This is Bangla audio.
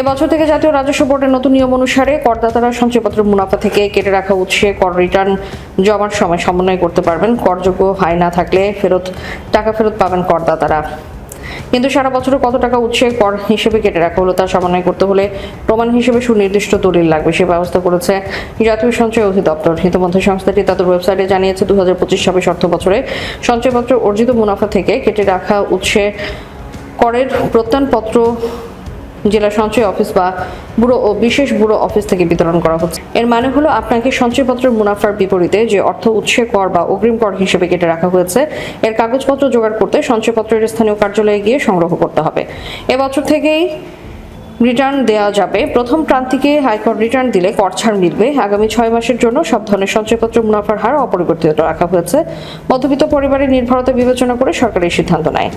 এবছর থেকে জাতীয় রাজস্ব বোর্ডের নতুন নিয়ম অনুসারে করদাতারা সঞ্চয়পত্রের মুনাফা থেকে কেটে রাখা উৎসে কর রিটার্ন জমার সময় সমন্বয় করতে পারবেন। করযোগ্য আয় না থাকলে টাকা ফেরত পাবেন করদাতারা। কিন্তু সারা বছরে কত টাকা উৎসে কর হিসেবে কেটে রাখা হলো তা সমন্বয় করতে হলে প্রমাণ হিসেবে সুনির্দিষ্ট দলিল লাগবে। সে ব্যবস্থা করেছে জাতীয় সঞ্চয় অধিদপ্তর। ইতিমধ্যে সংস্থাটি তাদের ওয়েবসাইটে জানিয়েছে 2025-26 অর্থ বছরে সঞ্চয়পত্রের অর্জিত মুনাফা থেকে কেটে রাখা উৎসে করের প্রত্যয়নপত্র জেলা সঞ্চয় অফিস বা ব্যুরো ও বিশেষ ব্যুরো অফিস থেকে বিতরণ করা হচ্ছে। এর মানে হলো আপনাকে সঞ্চয়পত্রের মুনাফার বিপরীতে যে অর্থ উৎসে কর বা অগ্রিম কর হিসেবে কেটে রাখা হয়েছে এর কাগজপত্র জোগাড় করতে সঞ্চয়পত্রের স্থানীয় কার্যালয়ে গিয়ে সংগ্রহ করতে হবে। এবছর থেকেই রিটার্ন দেওয়া যাবে। প্রথম প্রান্তিকে আয়কর রিটার্ন দিলে কর ছাড় মিলবে। আগামী 6 মাসের জন্য সব ধরনের সঞ্চয়পত্র মুনাফার হার অপরিবর্তিত রাখা হয়েছে। মধ্যবিত্ত পরিবারের নির্ভরতা বিবেচনা করে সরকার এই সিদ্ধান্ত নেয়।